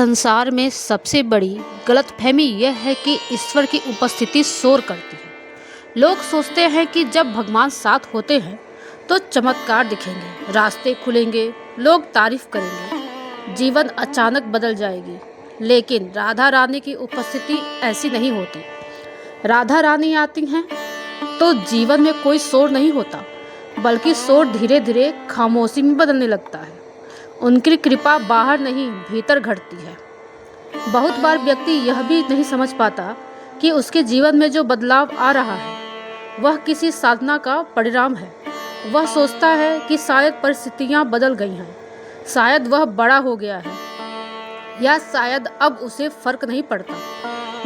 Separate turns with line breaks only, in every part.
संसार में सबसे बड़ी गलतफहमी यह है कि ईश्वर की उपस्थिति शोर करती है। लोग सोचते हैं कि जब भगवान साथ होते हैं तो चमत्कार दिखेंगे, रास्ते खुलेंगे, लोग तारीफ करेंगे, जीवन अचानक बदल जाएगी। लेकिन राधा रानी की उपस्थिति ऐसी नहीं होती। राधा रानी आती हैं तो जीवन में कोई शोर नहीं होता, बल्कि शोर धीरे धीरे खामोशी में बदलने लगता है। उनकी कृपा बाहर नहीं, भीतर घटती है। बहुत बार व्यक्ति यह भी नहीं समझ पाता कि उसके जीवन में जो बदलाव आ रहा है वह किसी साधना का परिणाम है। वह सोचता है कि शायद परिस्थितियां बदल गई हैं, शायद वह बड़ा हो गया है, या शायद अब उसे फर्क नहीं पड़ता।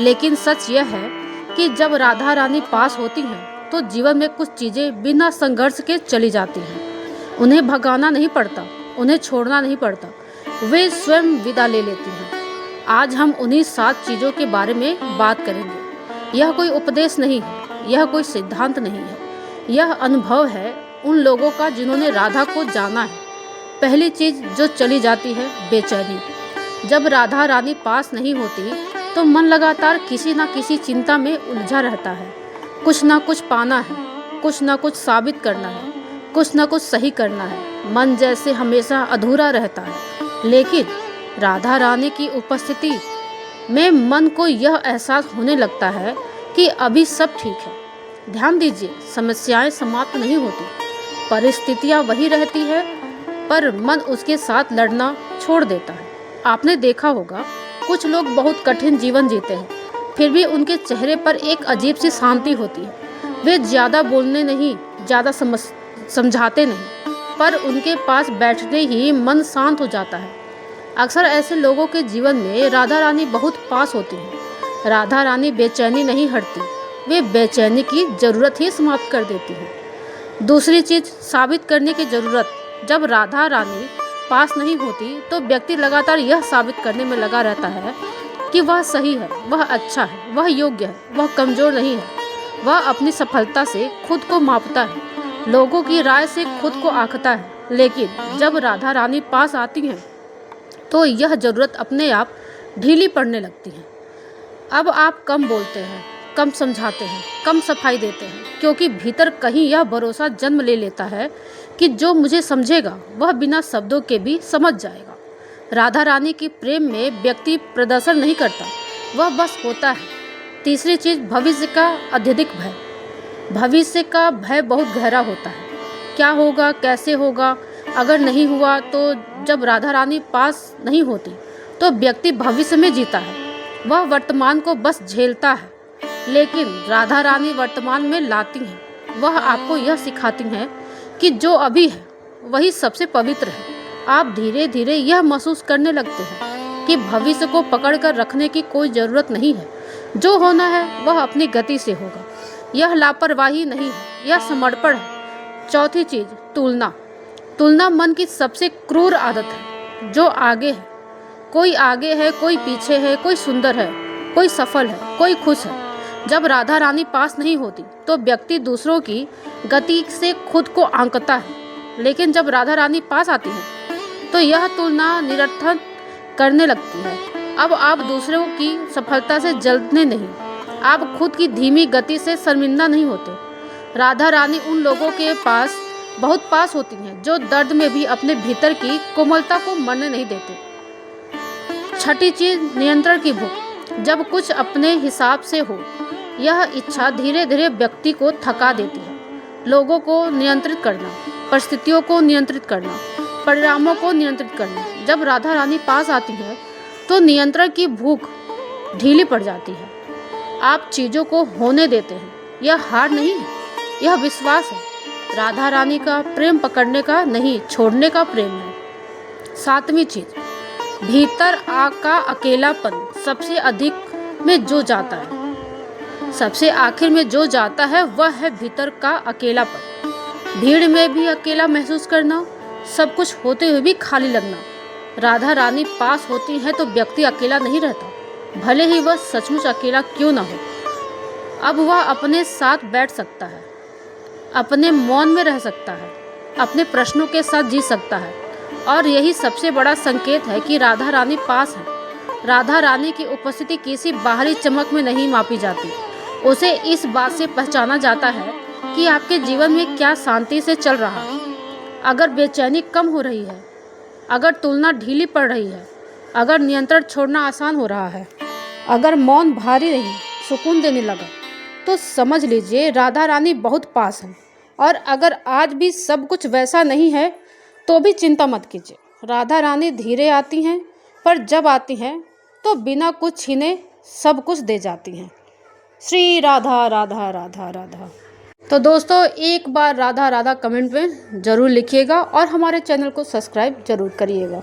लेकिन सच यह है कि जब राधा रानी पास होती हैं तो जीवन में कुछ चीज़ें बिना संघर्ष के चली जाती हैं। उन्हें भगाना नहीं पड़ता, उन्हें छोड़ना नहीं पड़ता, वे स्वयं विदा ले लेती हैं। आज हम उन्हीं 7 चीज़ों के बारे में बात करेंगे। यह कोई उपदेश नहीं है, यह कोई सिद्धांत नहीं है, यह अनुभव है उन लोगों का जिन्होंने राधा को जाना है। पहली चीज़ जो चली जाती है, बेचैनी। जब राधा रानी पास नहीं होती तो मन लगातार किसी न किसी चिंता में उलझा रहता है। कुछ ना कुछ पाना है, कुछ ना कुछ साबित करना है, कुछ ना कुछ सही करना है। मन जैसे हमेशा अधूरा रहता है। लेकिन राधा रानी की उपस्थिति में मन को यह एहसास होने लगता है कि अभी सब ठीक है। ध्यान दीजिए, समस्याएं समाप्त नहीं होती, परिस्थितियां वही रहती है, पर मन उसके साथ लड़ना छोड़ देता है। आपने देखा होगा, कुछ लोग बहुत कठिन जीवन जीते हैं, फिर भी उनके चेहरे पर एक अजीब सी शांति होती है। वे ज़्यादा बोलने नहीं, ज़्यादा समझाते नहीं, पर उनके पास बैठने ही मन शांत हो जाता है। अक्सर ऐसे लोगों के जीवन में राधा रानी बहुत पास होती हैं। राधा रानी बेचैनी नहीं हटती, वे बेचैनी की ज़रूरत ही समाप्त कर देती हैं। दूसरी चीज़, साबित करने की ज़रूरत। जब राधा रानी पास नहीं होती तो व्यक्ति लगातार यह साबित करने में लगा रहता है कि वह सही है, वह अच्छा है, वह योग्य है, वह कमज़ोर नहीं है। वह अपनी सफलता से खुद को मापता है, लोगों की राय से खुद को आंकता है। लेकिन जब राधा रानी पास आती हैं तो यह ज़रूरत अपने आप ढीली पड़ने लगती है। अब आप कम बोलते हैं, कम समझाते हैं, कम सफाई देते हैं, क्योंकि भीतर कहीं यह भरोसा जन्म ले लेता है कि जो मुझे समझेगा वह बिना शब्दों के भी समझ जाएगा। राधा रानी की प्रेम में व्यक्ति प्रदर्शन नहीं करता, वह बस होता है। तीसरी चीज़, भविष्य का अत्यधिक भय। भविष्य का भय बहुत गहरा होता है। क्या होगा, कैसे होगा, अगर नहीं हुआ तो। जब राधा रानी पास नहीं होती तो व्यक्ति भविष्य में जीता है, वह वर्तमान को बस झेलता है। लेकिन राधा रानी वर्तमान में लाती हैं। वह आपको यह सिखाती हैं कि जो अभी है वही सबसे पवित्र है। आप धीरे धीरे यह महसूस करने लगते हैं कि भविष्य को पकड़ कर रखने की कोई ज़रूरत नहीं है। जो होना है वह अपनी गति से होगा। यह लापरवाही नहीं है, यह समर्पण है। चौथी चीज़, तुलना। तुलना मन की सबसे क्रूर आदत है। जो आगे है, कोई आगे है, कोई पीछे है, कोई सुंदर है, कोई सफल है, कोई खुश है। जब राधा रानी पास नहीं होती तो व्यक्ति दूसरों की गति से खुद को आंकता है। लेकिन जब राधा रानी पास आती है तो यह तुलना निरर्थक करने लगती है। अब आप दूसरों की सफलता से जलने नहीं, आप खुद की धीमी गति से शर्मिंदा नहीं होते। राधा रानी उन लोगों के पास बहुत पास होती हैं जो दर्द में भी अपने भीतर की कोमलता को मरने नहीं देते। छठी चीज़, नियंत्रण की भूख। जब कुछ अपने हिसाब से हो, यह इच्छा धीरे धीरे व्यक्ति को थका देती है। लोगों को नियंत्रित करना, परिस्थितियों को नियंत्रित करना, परिणामों को नियंत्रित करना। जब राधा रानी पास आती है तो नियंत्रण की भूख ढीली पड़ जाती है। आप चीज़ों को होने देते हैं। यह हार नहीं है, यह विश्वास है। राधा रानी का प्रेम पकड़ने का नहीं, छोड़ने का प्रेम है। 7वीं चीज़, भीतर का अकेलापन। सबसे अधिक में जो जाता है, सबसे आखिर में जो जाता है वह है भीतर का अकेलापन। भीड़ में भी अकेला महसूस करना, सब कुछ होते हुए भी खाली लगना। राधा रानी पास होती है तो व्यक्ति अकेला नहीं रहता, भले ही वह सचमुच अकेला क्यों न हो। अब वह अपने साथ बैठ सकता है, अपने मौन में रह सकता है, अपने प्रश्नों के साथ जी सकता है। और यही सबसे बड़ा संकेत है कि राधा रानी पास है। राधा रानी की उपस्थिति किसी बाहरी चमक में नहीं मापी जाती। उसे इस बात से पहचाना जाता है कि आपके जीवन में क्या शांति से चल रहा है। अगर बेचैनी कम हो रही है, अगर तुलना ढीली पड़ रही है, अगर नियंत्रण छोड़ना आसान हो रहा है, अगर मौन भारी नहीं सुकून देने लगा, तो समझ लीजिए राधा रानी बहुत पास है। और अगर आज भी सब कुछ वैसा नहीं है तो भी चिंता मत कीजिए। राधा रानी धीरे आती हैं, पर जब आती हैं तो बिना कुछ छीने सब कुछ दे जाती हैं। श्री राधा राधा राधा राधा। तो दोस्तों, एक बार राधा राधा कमेंट में ज़रूर लिखिएगा और हमारे चैनल को सब्सक्राइब ज़रूर करिएगा।